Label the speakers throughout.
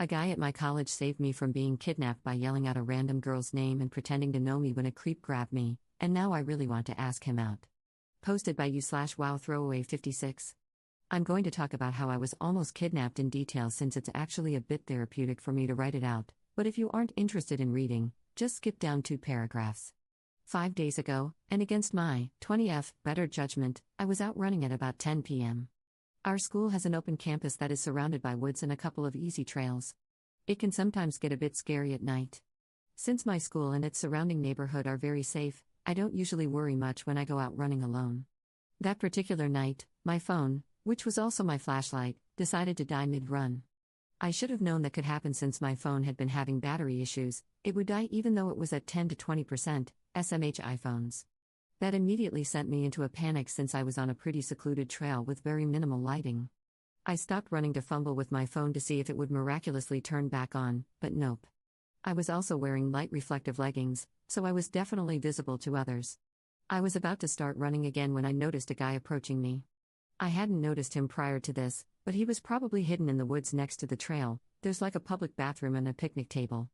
Speaker 1: A guy at my college saved me from being kidnapped by yelling out a random girl's name and pretending to know me when a creep grabbed me, and now I really want to ask him out. Posted by you/wow throwaway 56. I'm going to talk about how I was almost kidnapped in detail since it's actually a bit therapeutic for me to write it out, but if you aren't interested in reading, just skip down 2 paragraphs. 5 days ago, and against my 20F better judgment, I was out running at about 10 p.m. Our school has an open campus that is surrounded by woods and a couple of easy trails. It can sometimes get a bit scary at night. Since my school and its surrounding neighborhood are very safe, I don't usually worry much when I go out running alone. That particular night, my phone, which was also my flashlight, decided to die mid-run. I should have known that could happen since my phone had been having battery issues. It would die even though it was at 10 to 20%, SMH iPhones. That immediately sent me into a panic since I was on a pretty secluded trail with very minimal lighting. I stopped running to fumble with my phone to see if it would miraculously turn back on, but nope. I was also wearing light reflective leggings, so I was definitely visible to others. I was about to start running again when I noticed a guy approaching me. I hadn't noticed him prior to this, but he was probably hidden in the woods next to the trail. There's like a public bathroom and a picnic table.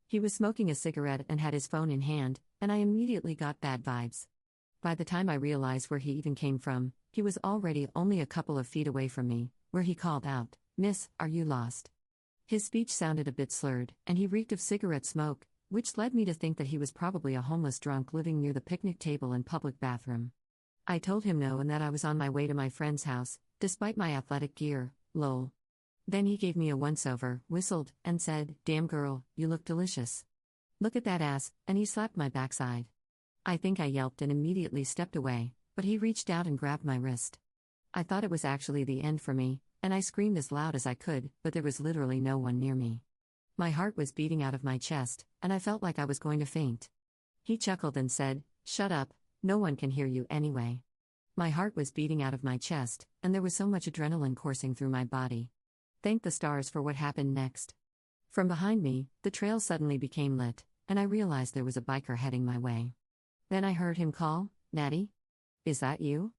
Speaker 1: He was smoking a cigarette and had his phone in hand, and I immediately got bad vibes. By the time I realized where he even came from, he was already only a couple of feet away from me, where he called out, "Miss, are you lost?" His speech sounded a bit slurred, and he reeked of cigarette smoke, which led me to think that he was probably a homeless drunk living near the picnic table and public bathroom. I told him no and that I was on my way to my friend's house, despite my athletic gear, lol. Then he gave me a once-over, whistled, and said, "Damn girl, you look delicious. Look at that ass," and he slapped my backside. I think I yelped and immediately stepped away, but he reached out and grabbed my wrist. I thought it was actually the end for me, and I screamed as loud as I could, but there was literally no one near me. My heart was beating out of my chest, and I felt like I was going to faint. He chuckled and said, "Shut up, no one can hear you anyway." My heart was beating out of my chest, and there was so much adrenaline coursing through my body. Thank the stars for what happened next. From behind me, the trail suddenly became lit, and I realized there was a biker heading my way. Then I heard him call, "Natty? Is that you?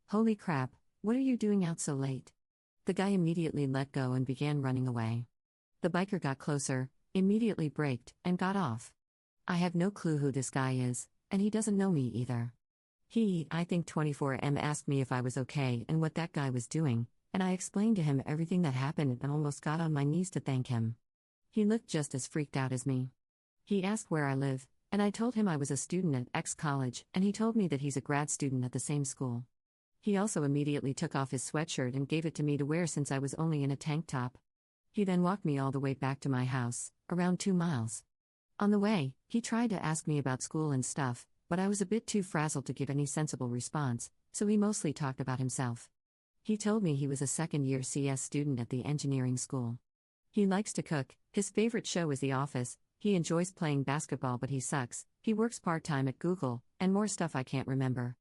Speaker 1: Holy crap, what are you doing out so late?" The guy immediately let go and began running away. The biker got closer, immediately braked, and got off. I have no clue who this guy is, and he doesn't know me either. I think 24M asked me if I was okay and what that guy was doing, and I explained to him everything that happened and almost got on my knees to thank him. He looked just as freaked out as me. He asked where I live, and I told him I was a student at X college, and he told me that he's a grad student at the same school. He also immediately took off his sweatshirt and gave it to me to wear since I was only in a tank top. He then walked me all the way back to my house, around 2 miles. On the way, he tried to ask me about school and stuff, but I was a bit too frazzled to give any sensible response, so he mostly talked about himself. He told me he was a second-year CS student at the engineering school. He likes to cook, his favorite show is The Office, he enjoys playing basketball but he sucks, he works part-time at Google, and more stuff I can't remember.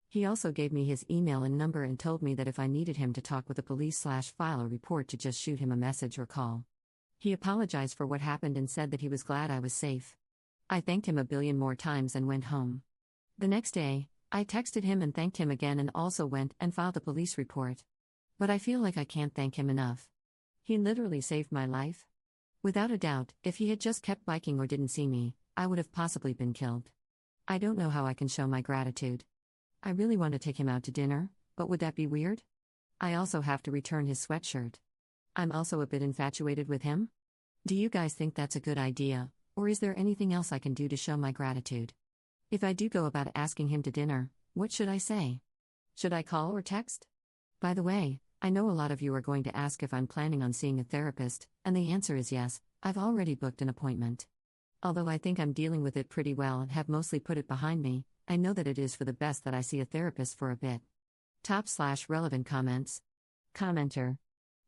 Speaker 1: He also gave me his email and number and told me that if I needed him to talk with the police/file a report to just shoot him a message or call. He apologized for what happened and said that he was glad I was safe. I thanked him a billion more times and went home. The next day, I texted him and thanked him again and also went and filed a police report. But I feel like I can't thank him enough. He literally saved my life. Without a doubt, if he had just kept biking or didn't see me, I would have possibly been killed. I don't know how I can show my gratitude. I really want to take him out to dinner, but would that be weird? I also have to return his sweatshirt. I'm also a bit infatuated with him. Do you guys think that's a good idea, or is there anything else I can do to show my gratitude? If I do go about asking him to dinner, what should I say? Should I call or text? By the way, I know a lot of you are going to ask if I'm planning on seeing a therapist, and the answer is yes, I've already booked an appointment. Although I think I'm dealing with it pretty well and have mostly put it behind me, I know that it is for the best that I see a therapist for a bit. Top/relevant comments. Commenter.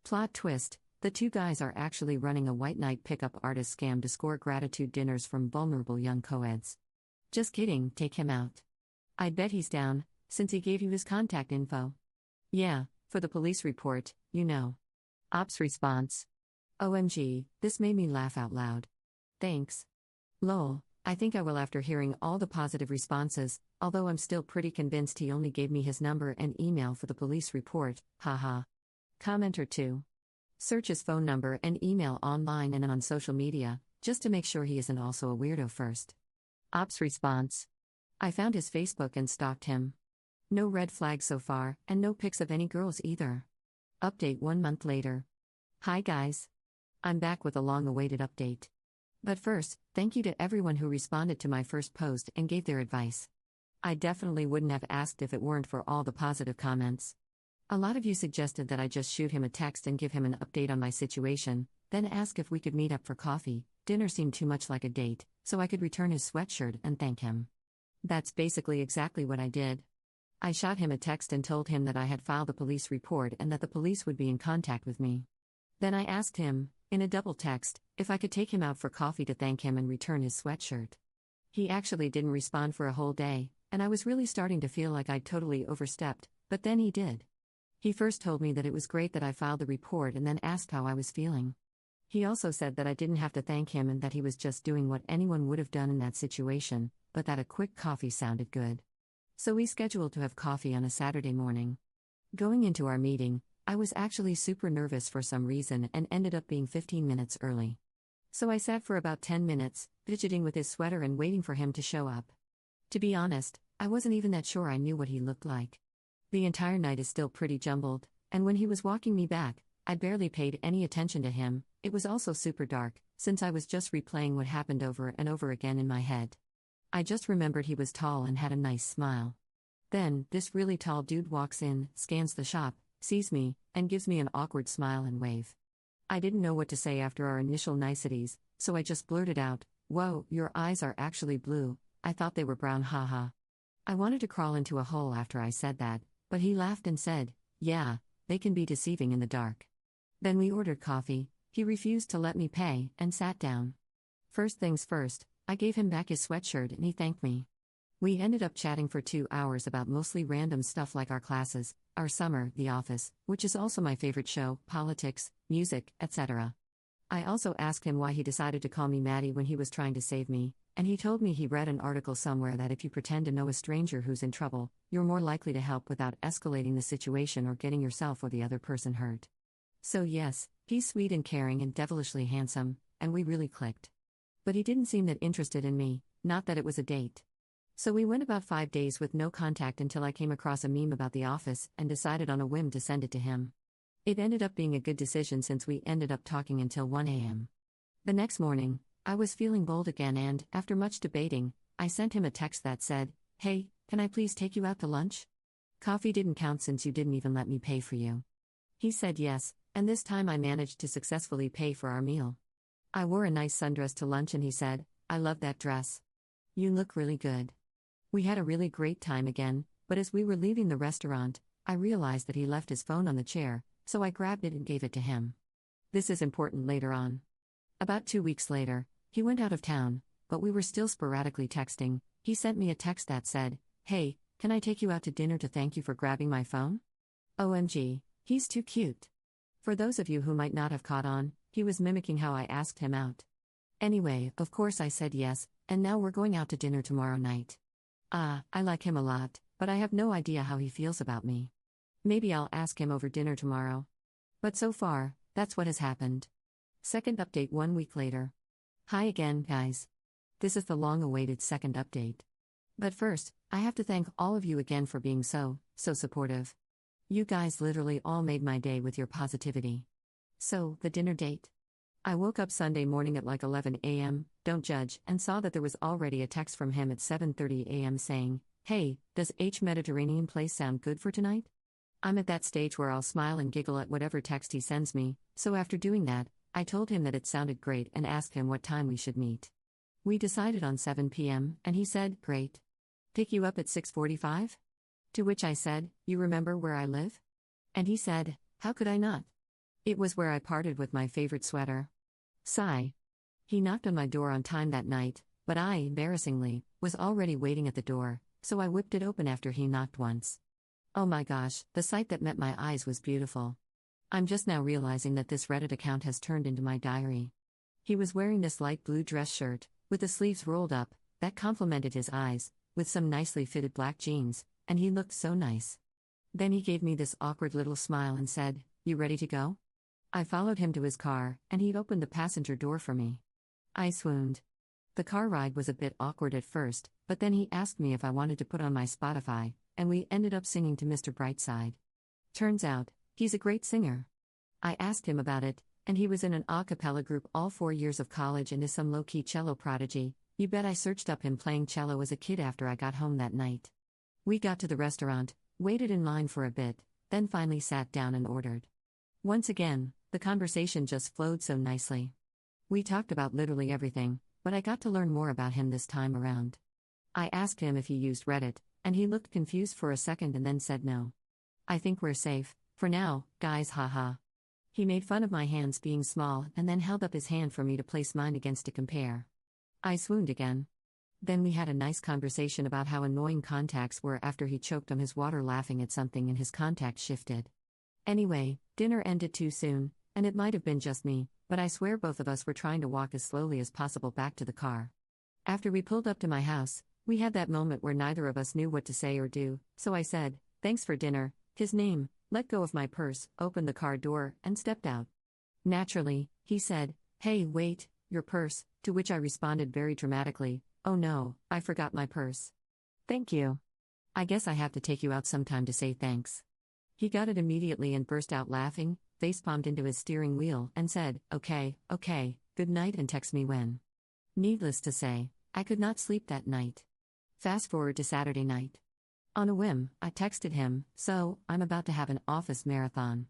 Speaker 1: Plot twist, the 2 guys are actually running a white knight pickup artist scam to score gratitude dinners from vulnerable young co-eds. Just kidding, take him out. I'd bet he's down, since he gave you his contact info. Yeah, for the police report, you know. Ops response. OMG, this made me laugh out loud. Thanks. Lol, I think I will after hearing all the positive responses, although I'm still pretty convinced he only gave me his number and email for the police report, haha. Commenter 2. Search his phone number and email online and on social media, just to make sure he isn't also a weirdo first. Ops response. I found his Facebook and stalked him. No red flags so far, and no pics of any girls either. Update 1 month later. Hi guys. I'm back with a long-awaited update. But first, thank you to everyone who responded to my first post and gave their advice. I definitely wouldn't have asked if it weren't for all the positive comments. A lot of you suggested that I just shoot him a text and give him an update on my situation, then ask if we could meet up for coffee. Dinner seemed too much like a date, so I could return his sweatshirt and thank him. That's basically exactly what I did. I shot him a text and told him that I had filed a police report and that the police would be in contact with me. Then I asked him, in a double text, if I could take him out for coffee to thank him and return his sweatshirt. He actually didn't respond for a whole day, and I was really starting to feel like I'd totally overstepped, but then he did. He first told me that it was great that I filed the report and then asked how I was feeling. He also said that I didn't have to thank him and that he was just doing what anyone would have done in that situation, but that a quick coffee sounded good. So we scheduled to have coffee on a Saturday morning. Going into our meeting, I was actually super nervous for some reason and ended up being 15 minutes early. So I sat for about 10 minutes, fidgeting with his sweater and waiting for him to show up. To be honest, I wasn't even that sure I knew what he looked like. The entire night is still pretty jumbled, and when he was walking me back, I barely paid any attention to him. It was also super dark, since I was just replaying what happened over and over again in my head. I just remembered he was tall and had a nice smile. Then, this really tall dude walks in, scans the shop, sees me, and gives me an awkward smile and wave. I didn't know what to say after our initial niceties, so I just blurted out, "Whoa, your eyes are actually blue, I thought they were brown, haha." I wanted to crawl into a hole after I said that, but he laughed and said, "Yeah, they can be deceiving in the dark." Then we ordered coffee, he refused to let me pay, and sat down. First things first, I gave him back his sweatshirt and he thanked me. We ended up chatting for 2 hours about mostly random stuff like our classes, our summer, The Office, which is also my favorite show, politics, music, etc. I also asked him why he decided to call me Maddie when he was trying to save me, and he told me he read an article somewhere that if you pretend to know a stranger who's in trouble, you're more likely to help without escalating the situation or getting yourself or the other person hurt. So yes, he's sweet and caring and devilishly handsome, and we really clicked. But he didn't seem that interested in me, not that it was a date. So we went about 5 days with no contact until I came across a meme about The Office and decided on a whim to send it to him. It ended up being a good decision since we ended up talking until 1 a.m. The next morning, I was feeling bold again and, after much debating, I sent him a text that said, "Hey, can I please take you out to lunch? Coffee didn't count since you didn't even let me pay for you." He said yes, and this time I managed to successfully pay for our meal. I wore a nice sundress to lunch and he said, "I love that dress. You look really good." We had a really great time again, but as we were leaving the restaurant, I realized that he left his phone on the chair, so I grabbed it and gave it to him. This is important later on. About 2 weeks later, he went out of town, but we were still sporadically texting. He sent me a text that said, "Hey, can I take you out to dinner to thank you for grabbing my phone?" OMG, he's too cute. For those of you who might not have caught on, he was mimicking how I asked him out. Anyway, of course I said yes, and now we're going out to dinner tomorrow night. I like him a lot, but I have no idea how he feels about me. Maybe I'll ask him over dinner tomorrow. But so far, that's what has happened. Second update 1 week later. Hi again, guys. This is the long-awaited second update. But first, I have to thank all of you again for being so supportive. You guys literally all made my day with your positivity. So, the dinner date. I woke up Sunday morning at like 11 a.m., don't judge, and saw that there was already a text from him at 7:30 a.m. saying, "Hey, does H Mediterranean place sound good for tonight?" I'm at that stage where I'll smile and giggle at whatever text he sends me, so after doing that, I told him that it sounded great and asked him what time we should meet. We decided on 7 p.m., and he said, "Great. Pick you up at 6:45? To which I said, "You remember where I live?" And he said, "How could I not? It was where I parted with my favorite sweater." Sigh. He knocked on my door on time that night, but I, embarrassingly, was already waiting at the door, so I whipped it open after he knocked once. Oh my gosh, the sight that met my eyes was beautiful. I'm just now realizing that this Reddit account has turned into my diary. He was wearing this light blue dress shirt, with the sleeves rolled up, that complemented his eyes, with some nicely fitted black jeans, and he looked so nice. Then he gave me this awkward little smile and said, "You ready to go?" I followed him to his car, and he opened the passenger door for me. I swooned. The car ride was a bit awkward at first, but then he asked me if I wanted to put on my Spotify, and we ended up singing to Mr. Brightside. Turns out, he's a great singer. I asked him about it, and he was in an a cappella group all 4 years of college and is some low-key cello prodigy. You bet I searched up him playing cello as a kid after I got home that night. We got to the restaurant, waited in line for a bit, then finally sat down and ordered. Once again, the conversation just flowed so nicely. We talked about literally everything, but I got to learn more about him this time around. I asked him if he used Reddit, and he looked confused for a second and then said no. I think we're safe, for now, guys, haha. He made fun of my hands being small and then held up his hand for me to place mine against to compare. I swooned again. Then we had a nice conversation about how annoying contacts were after he choked on his water laughing at something and his contact shifted. Anyway, dinner ended too soon, and it might have been just me, but I swear both of us were trying to walk as slowly as possible back to the car. After we pulled up to my house, we had that moment where neither of us knew what to say or do, so I said, "Thanks for dinner," his name, let go of my purse, opened the car door, and stepped out. Naturally, he said, "Hey, wait, your purse," to which I responded very dramatically, "Oh no, I forgot my purse." "Thank you. I guess I have to take you out sometime to say thanks." He got it immediately and burst out laughing, facepalmed into his steering wheel, and said, okay, good night and text me when. Needless to say, I could not sleep that night. Fast forward to Saturday night. On a whim, I texted him, "So, I'm about to have an office marathon.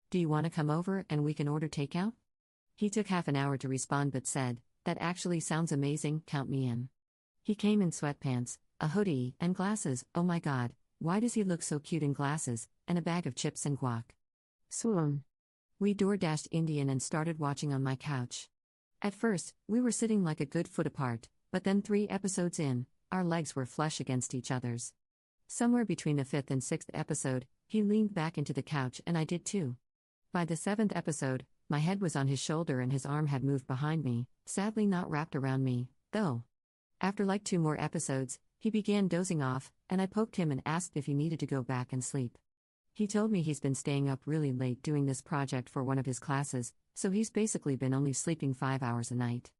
Speaker 1: Do you want to come over and we can order takeout?" He took half an hour to respond but said, "That actually sounds amazing, count me in." He came in sweatpants, a hoodie, and glasses. Oh my god, why does he look so cute in glasses, and a bag of chips and guac? Swoon. We DoorDashed Indian and started watching on my couch. At first, we were sitting like a good foot apart, but then 3 episodes in, our legs were flush against each other's. Somewhere between the 5th and 6th episode, he leaned back into the couch and I did too. By the 7th episode, my head was on his shoulder and his arm had moved behind me, sadly not wrapped around me, though. After like 2 more episodes, he began dozing off, and I poked him and asked if he needed to go back and sleep. He told me he's been staying up really late doing this project for one of his classes, so he's basically been only sleeping 5 hours a night.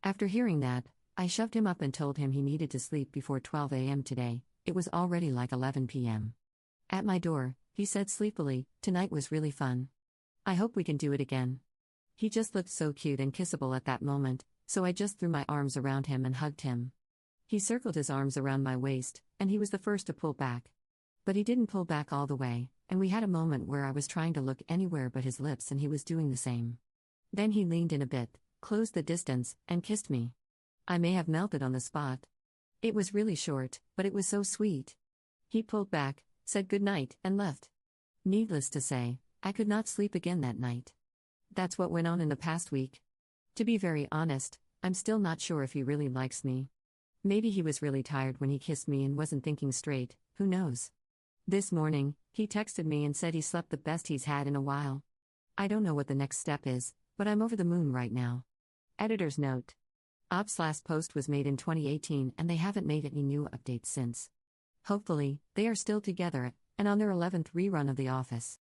Speaker 1: After hearing that, I shoved him up and told him he needed to sleep before 12 a.m. today. It was already like 11 p.m. At my door, he said sleepily, "Tonight was really fun. I hope we can do it again." He just looked so cute and kissable at that moment, so I just threw my arms around him and hugged him. He circled his arms around my waist, and he was the first to pull back. But he didn't pull back all the way, and we had a moment where I was trying to look anywhere but his lips and he was doing the same. Then he leaned in a bit, closed the distance, and kissed me. I may have melted on the spot. It was really short, but it was so sweet. He pulled back, said goodnight, and left. Needless to say, I could not sleep again that night. That's what went on in the past week. To be very honest, I'm still not sure if he really likes me. Maybe he was really tired when he kissed me and wasn't thinking straight, who knows? This morning, he texted me and said he slept the best he's had in a while. I don't know what the next step is, but I'm over the moon right now. Editor's note. Ops' last post was made in 2018 and they haven't made any new updates since. Hopefully, they are still together, and on their 11th rerun of The Office.